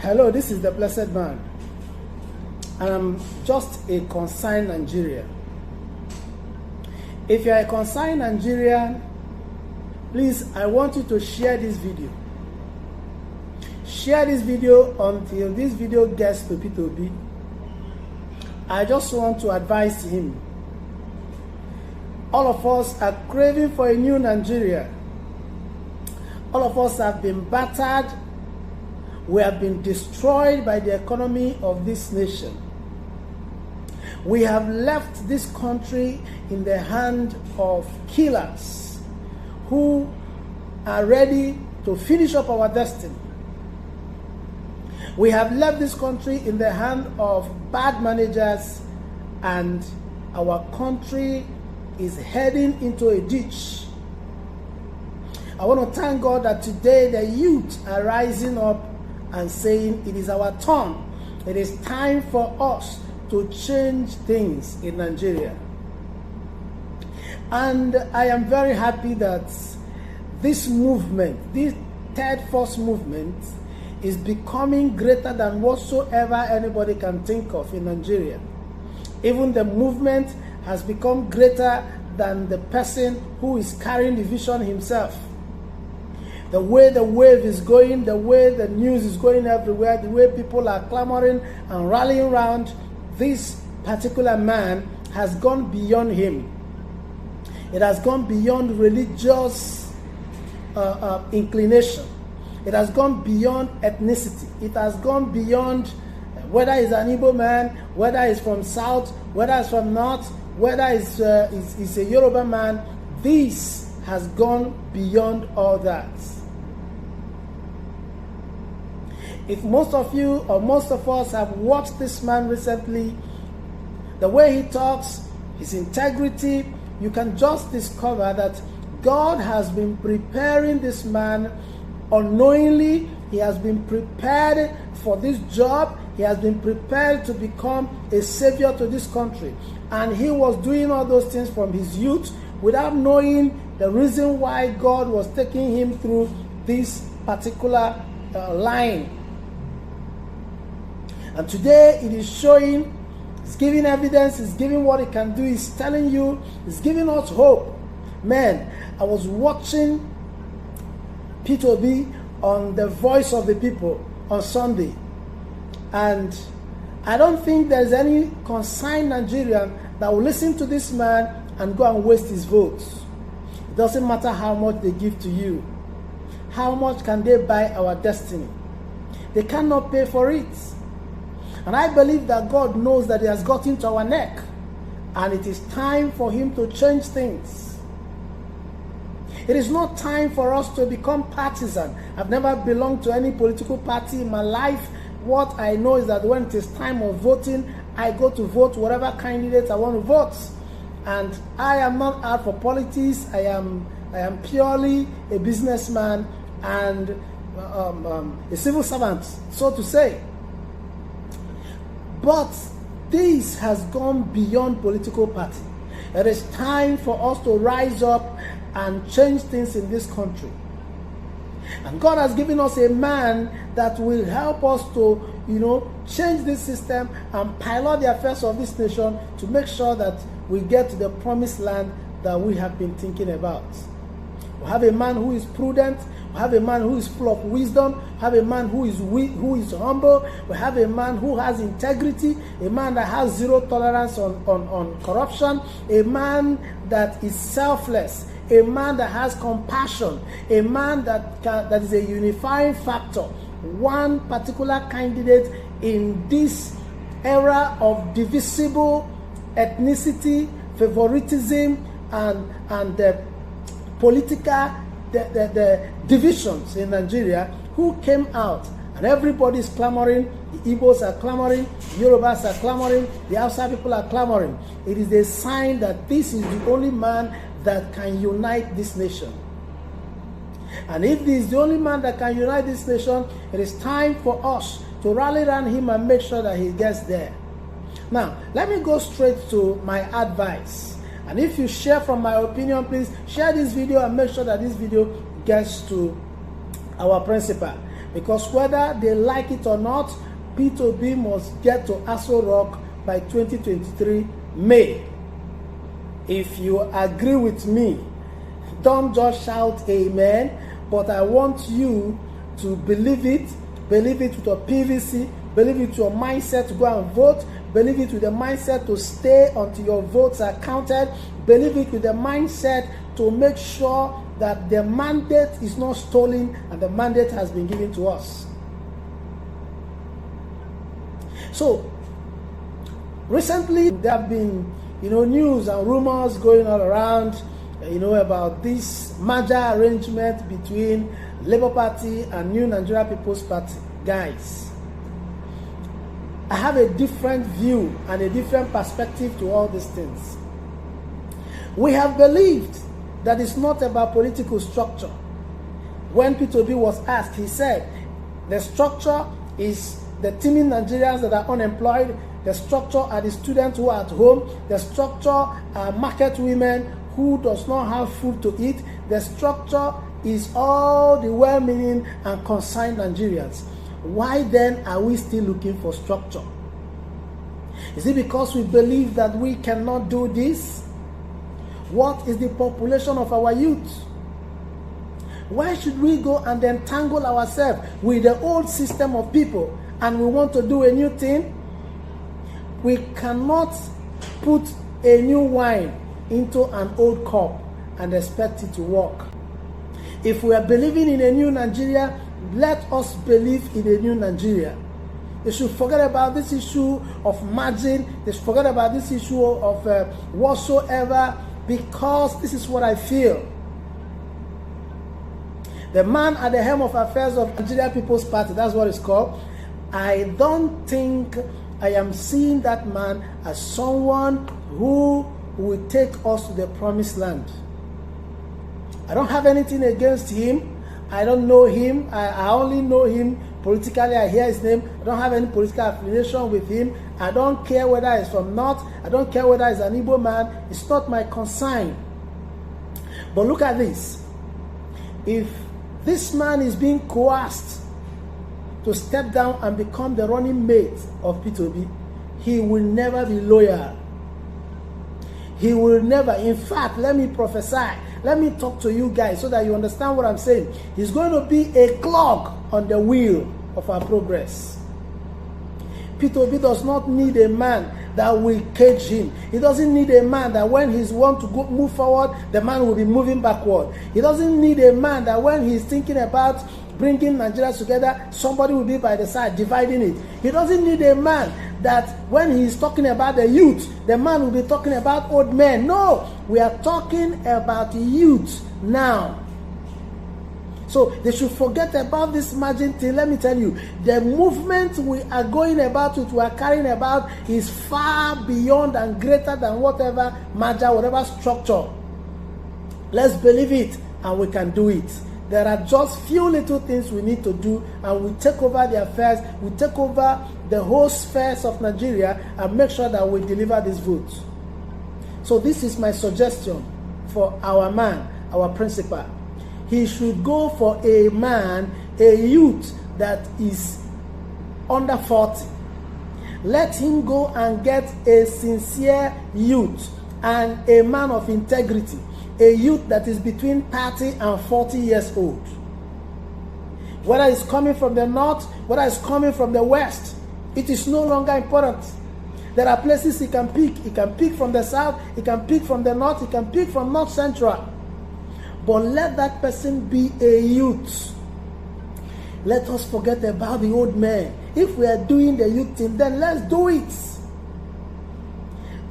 Hello, this is the Blessedman, and I'm just a concerned Nigerian. If you are a concerned Nigerian, please, I want you to share this video. Share this video until this video gets to P2B. I just want to advise him. All of us are craving for a new Nigeria. All of us have been battered. We have been destroyed by the economy of this nation. We have left this country in the hand of killers who are ready to finish up our destiny. We have left this country in the hand of bad managers, and our country is heading into a ditch. I want to thank God that today the youth are rising up and saying it is our turn. It is time for us to change things in Nigeria. And I am very happy that this movement, this third force movement, is becoming greater than whatsoever anybody can think of in Nigeria. Even the movement has become greater than the person who is carrying the vision himself. The way the wave is going, the way the news is going everywhere, the way people are clamoring and rallying around this particular man has gone beyond him. It has gone beyond religious inclination. It has gone beyond ethnicity. It has gone beyond whether he's an Igbo man, whether he's from South, whether he's from North, whether he's a Yoruba man. This has gone beyond all that. If most of you or most of us have watched this man recently, the way he talks, his integrity, you can just discover that God has been preparing this man unknowingly. He has been prepared for this job. He has been prepared to become a savior to this country. And he was doing all those things from his youth without knowing the reason why God was taking him through this particular line. And today it is showing, it's giving evidence, it's giving what it can do, it's telling you, it's giving us hope. Man, I was watching P2B on the Voice of the People on Sunday, and I don't think there's any concerned Nigerian that will listen to this man and go and waste his votes. It doesn't matter how much they give to you. How much can they buy our destiny? They cannot pay for it. And I believe that God knows that he has gotten to our neck, and it is time for him to change things. It is not time for us to become partisan. I've never belonged to any political party in my life. What I know is that when it is time of voting, I go to vote whatever candidate I want to vote. And I am not out for politics. I am purely a businessman and a civil servant, so to say. But this has gone beyond political party. It is time for us to rise up and change things in this country. And God has given us a man that will help us to, change this system and pilot the affairs of this nation to make sure that we get to the promised land that we have been thinking about. We have a man who is prudent. We have a man who is full of wisdom. We have a man who is humble. We have a man who has integrity. A man that has zero tolerance on corruption. A man that is selfless. A man that has compassion. A man that is a unifying factor. One particular candidate in this era of divisible ethnicity, favoritism, and political the divisions in Nigeria, who came out, and everybody is clamoring. The Igbos are clamoring, the Yorubas are clamoring, the Hausa people are clamoring. It is a sign that this is the only man that can unite this nation. And if this is the only man that can unite this nation, it is time for us to rally around him and make sure that he gets there. Now, let me go straight to my advice. And if you share from my opinion, please share this video and make sure that this video gets to our principal. Because whether they like it or not, P2B must get to Aso Rock by 2023 May. If you agree with me, don't just shout amen, but I want you to believe it with your PVC, believe it with your mindset to go and vote, believe it with the mindset to stay until your votes are counted, believe it with the mindset to make sure that the mandate is not stolen and the mandate has been given to us. So, recently there have been, news and rumors going all around, about this merger arrangement between Labour Party and New Nigeria People's Party. Guys, I have a different view and a different perspective to all these things. We have believed that it's not about political structure. When P2B was asked, he said, the structure is the teeming Nigerians that are unemployed, the structure are the students who are at home, the structure are market women who does not have food to eat, the structure is all the well-meaning and concerned Nigerians. Why then are we still looking for structure? Is it because we believe that we cannot do this? What is the population of our youth? Why should we go and entangle ourselves with the old system of people and we want to do a new thing? We cannot put a new wine into an old cup and expect it to work. If we are believing in a new Nigeria, let us believe in a new Nigeria. They should forget about this issue of margin. They should forget about this issue of whatsoever, because this is what I feel. The man at the helm of affairs of Nigerian People's Party, that's what it's called. I don't think I am seeing that man as someone who will take us to the promised land. I don't have anything against him. I don't know him. I only know him politically. I hear his name. I don't have any political affiliation with him. I don't care whether he's from North. I don't care whether he's an Igbo man. It's not my concern. But look at this. If this man is being coerced to step down and become the running mate of P2B, he will never be loyal. He will never. In fact, let me prophesy. Let me talk to you guys so that you understand what I'm saying. He's going to be a clog on the wheel of our progress. P2B does not need a man that will cage him. He doesn't need a man that when he's want to go move forward, the man will be moving backward. He doesn't need a man that when he's thinking about bringing Nigeria together, somebody will be by the side dividing it. He doesn't need a man that when he's talking about the youth, the man will be talking about old men. No, we are talking about youth now. So they should forget about this margin thing. Let me tell you, the movement we are going about, which we are carrying about, is far beyond and greater than whatever merger, whatever structure. Let's believe it and we can do it. There are just few little things we need to do, and we take over the affairs, we take over the whole spheres of Nigeria and make sure that we deliver these votes. So this is my suggestion for our man, our principal. He should go for a man, a youth that is under 40. Let him go and get a sincere youth and a man of integrity. A youth that is between 30 and 40 years old. Whether it's coming from the north, whether it's coming from the west, it is no longer important. There are places he can pick. He can pick from the south, he can pick from the north, he can pick from north central. But let that person be a youth. Let us forget about the old man. If we are doing the youth thing, then let's do it.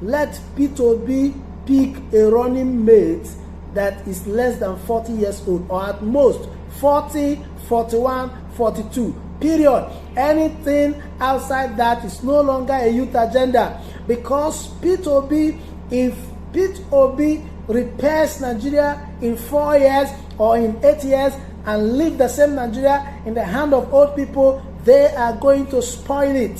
Let P2B pick a running mate that is less than 40 years old, or at most 40, 41, 42. Period. Anything outside that is no longer a youth agenda, because P2B, if P2B repairs Nigeria in 4 years or in 8 years and leave the same Nigeria in the hand of old people, they are going to spoil it.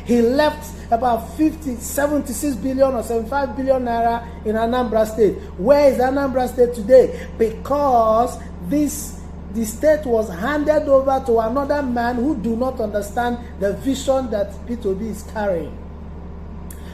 He left about 76 billion or 75 billion naira in Anambra State. Where is Anambra State today? Because this the state was handed over to another man who do not understand the vision that P2B is carrying.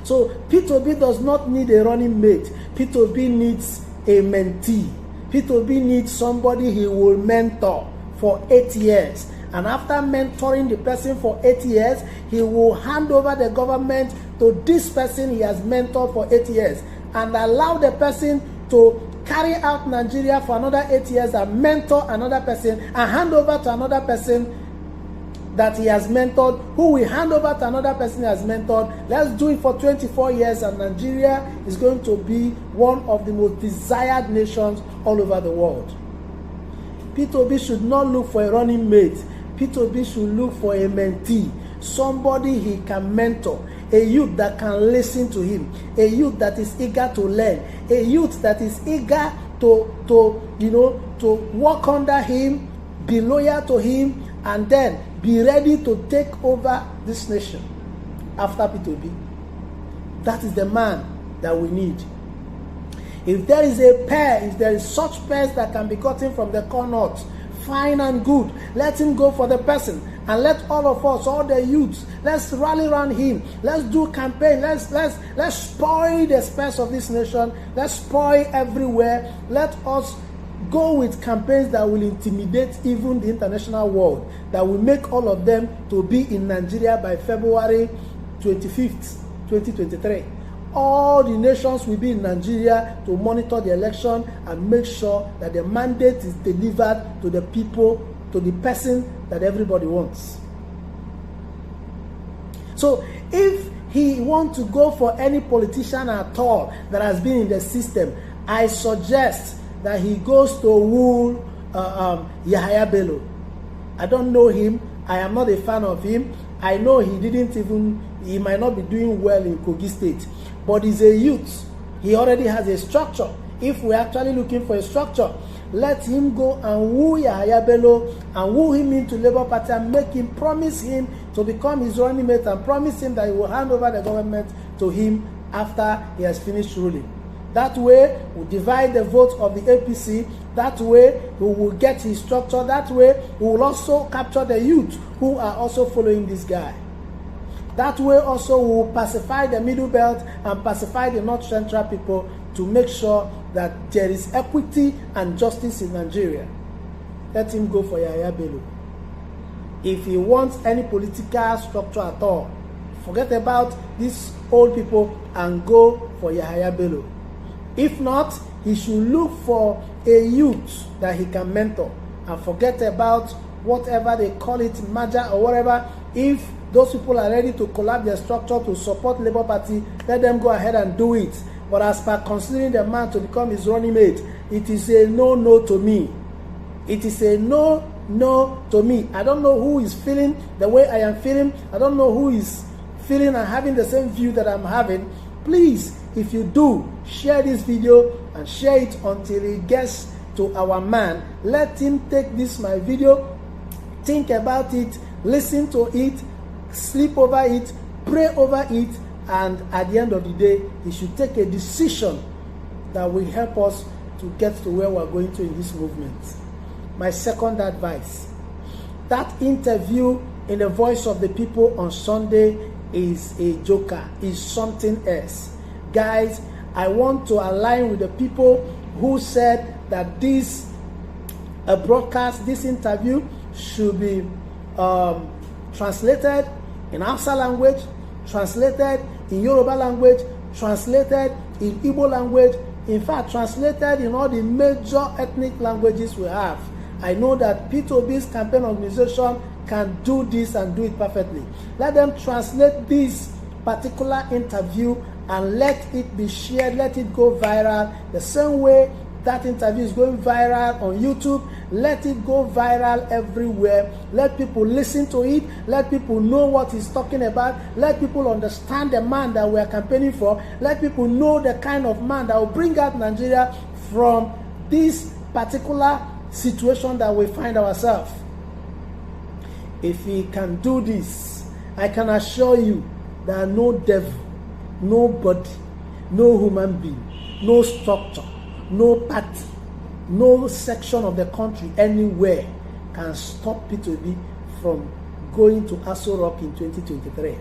So P2B does not need a running mate. P2B needs a mentee. P2B needs somebody he will mentor for 8 years. And after mentoring the person for 8 years, he will hand over the government to this person he has mentored for 8 years and allow the person to carry out Nigeria for another 8 years and mentor another person and hand over to another person that he has mentored, who will hand over to another person he has mentored. Let's do it for 24 years and Nigeria is going to be one of the most desired nations all over the world. P2B should not look for a running mate. P2B should look for a mentee, somebody he can mentor, a youth that can listen to him, a youth that is eager to learn, a youth that is eager to work under him, be loyal to him, and then be ready to take over this nation after P2B. That is the man that we need. If there is a pair, if there is such pairs that can be gotten from the corners, fine and good. Let him go for the person, and let all of us, all the youths, let's rally around him. Let's do campaign. Let's spoil the space of this nation. Let's spoil everywhere. Let us go with campaigns that will intimidate even the international world, that will make all of them to be in Nigeria by February 25th, 2023. All the nations will be in Nigeria to monitor the election and make sure that the mandate is delivered to the people, to the person that everybody wants. So if he wants to go for any politician at all that has been in the system, I suggest that he goes to woo Yahaya Bello. I don't know him. I am not a fan of him. I know he might not be doing well in Kogi State, but he's a youth. He already has a structure. If we're actually looking for a structure, let him go and woo Yahaya Bello and woo him into Labour Party and make him, promise him to become his running mate and promise him that he will hand over the government to him after he has finished ruling. That way, we'll divide the vote of the APC. That way, we will get his structure. That way, we will also capture the youth who are also following this guy. That way also, we will pacify the Middle Belt and pacify the North Central people to make sure that there is equity and justice in Nigeria. Let him go for Yahaya Bello. If he wants any political structure at all, forget about these old people and go for Yahaya Bello. If not, he should look for a youth that he can mentor and forget about whatever they call it, merger or whatever. If those people are ready to collapse their structure to support Labour Party, let them go ahead and do it. But as per considering the man to become his running mate, it is a no to me. It is a no to me. I don't know who is feeling the way I am feeling. I don't know who is feeling and having the same view that I'm having. Please, if you do, share this video and share it until it gets to our man. Let him take this my video, think about it, listen to it, sleep over it, pray over it, and at the end of the day, he should take a decision that will help us to get to where we're going to in this movement. My second advice, that interview in the Voice of the People on Sunday is a joker, is something else. Guys, I want to align with the people who said that this broadcast, this interview should be translated in Hausa language, translated in Yoruba language, translated in Igbo language, in fact, translated in all the major ethnic languages we have. I know that P2B's campaign organization can do this and do it perfectly. Let them translate this particular interview and let it be shared, let it go viral. The same way that interview is going viral on YouTube, let it go viral everywhere. Let people listen to it. Let people know what he's talking about. Let people understand the man that we are campaigning for. Let people know the kind of man that will bring out Nigeria from this particular situation that we find ourselves. If he can do this, I can assure you that no devil, nobody, no human being, no structure, no party No section of the country anywhere can stop P2B from going to Aso Rock in 2023.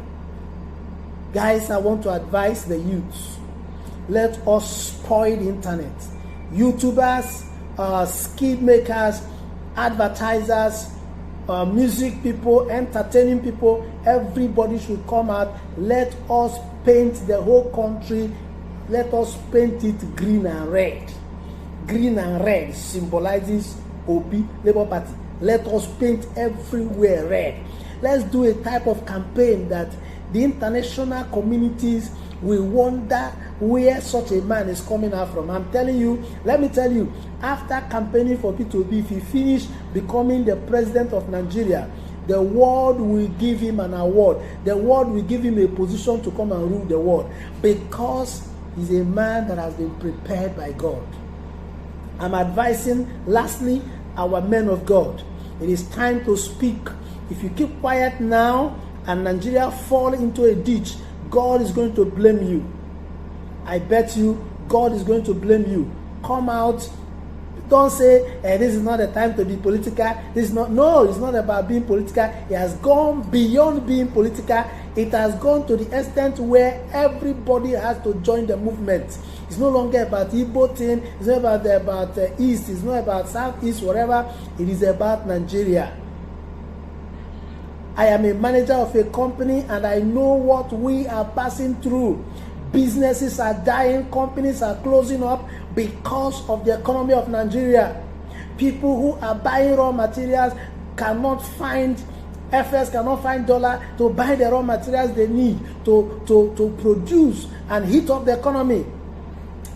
Guys, I want to advise the youths. Let us spoil the internet. YouTubers, skid makers, advertisers, music people, entertaining people, everybody should come out. Let us paint the whole country. Let us paint it green and red. Green and red symbolizes Obi, Labour Party. Let us paint everywhere red. Let's do a type of campaign that the international communities will wonder where such a man is coming out from. I'm telling you, let me tell you, after campaigning for P2B, if he finish becoming the president of Nigeria, the world will give him an award. The world will give him a position to come and rule the world, because he's a man that has been prepared by God. I'm advising, lastly, our men of God. It is time to speak. If you keep quiet now and Nigeria fall into a ditch, God is going to blame you. I bet you God is going to blame you. Come out. Don't say, this is not the time to be political. This is not. No, it's not about being political. It has gone beyond being political. It has gone to the extent where everybody has to join the movement. It's no longer about Igbo thing. It's not about East. It's not about Southeast, whatever. It is about Nigeria. I am a manager of a company and I know what we are passing through. Businesses are dying, companies are closing up because of the economy of Nigeria. People who are buying raw materials cannot find FS, cannot find dollar to buy the raw materials they need to produce and heat up the economy.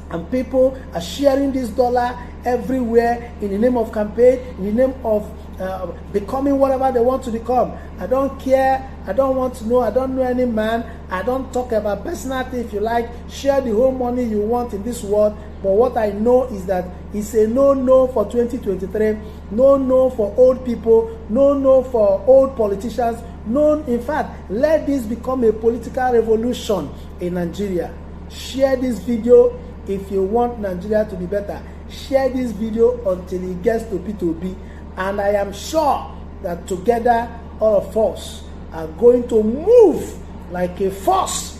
And people are sharing this dollar everywhere in the name of campaign, in the name of becoming whatever they want to become. I don't care. I don't want to know. I don't know any man. I don't talk about personality. If you like, share the whole money you want in this world. But what I know is that it's a no for 2023. No for old people. No for old politicians. No, in fact, let this become a political revolution in Nigeria. Share this video if you want Nigeria to be better. Share this video until it gets to P2B. And I am sure that together, all of us are going to move like a force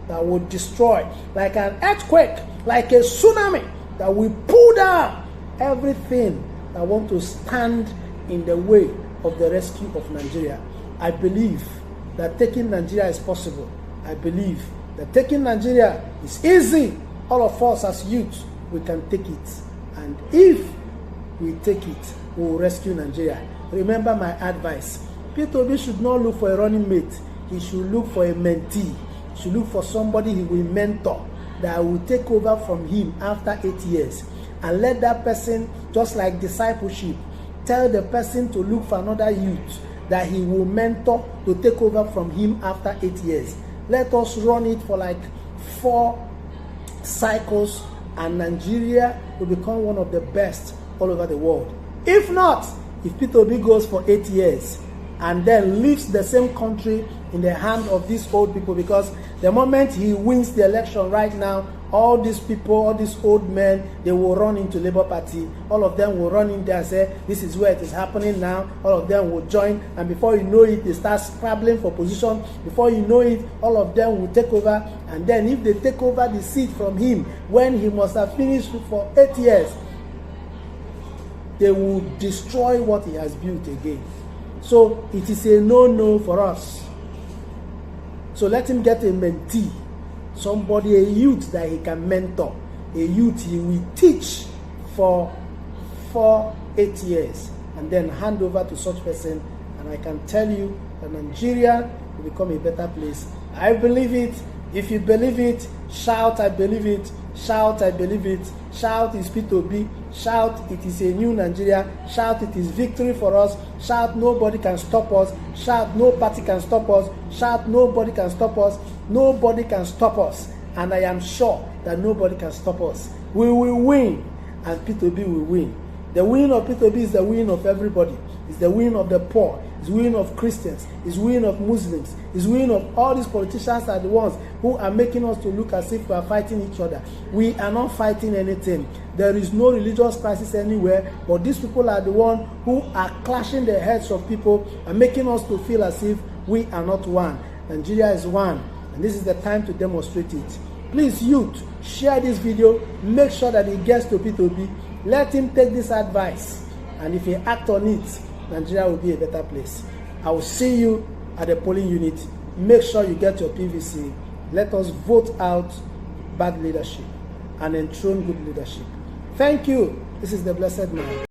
that will destroy, like an earthquake, like a tsunami that will pull down everything that want to stand in the way of the rescue of Nigeria. I believe that taking Nigeria is possible. I believe that taking Nigeria is easy. All of us as youth, we can take it. And if we take it, we will rescue Nigeria. Remember my advice. P2B should not look for a running mate. He should look for a mentee. He should look for somebody he will mentor, that will take over from him after 8 years. And let that person, just like discipleship, tell the person to look for another youth that he will mentor to take over from him after 8 years. Let us run it for like 4 cycles, and Nigeria will become one of the best all over the world. If not, if P2B goes for 8 years and then leaves the same country in the hand of these old people, because the moment he wins the election right now, all these people, all these old men, they will run into Labour Party. All of them will run in there and say, this is where it is happening now. All of them will join, and before you know it, they start scrabbling for position. Before you know it, all of them will take over. And then if they take over the seat from him, when he must have finished for 8 years, they will destroy what he has built again. So it is a no for us. So let him get a mentee, somebody, a youth that he can mentor, a youth he will teach for 8 years, and then hand over to such person. And I can tell you that Nigeria will become a better place. I believe it. If you believe it, shout, I believe it. Shout, I believe it. Shout, is P2B. Shout, it is a new Nigeria. Shout, it is victory for us. Shout, nobody can stop us. Shout, no party can stop us. Shout, nobody can stop us. Nobody can stop us. And I am sure that nobody can stop us. We will win, and P2B will win. The win of P2B is the win of everybody. It's the win of the poor. It's the win of Christians. It's the win of Muslims. It's the win of all these politicians are the ones who are making us to look as if we are fighting each other. We are not fighting anything. There is no religious crisis anywhere, but these people are the ones who are clashing the heads of people and making us to feel as if we are not one. Nigeria is one, and this is the time to demonstrate it. Please, youth, share this video. Make sure that it gets to P2P. Let him take this advice, and if he acts on it, Nigeria will be a better place. I will see you at the polling unit. Make sure you get your PVC. Let us vote out bad leadership and enthrone good leadership. Thank you. This is the Blessedman.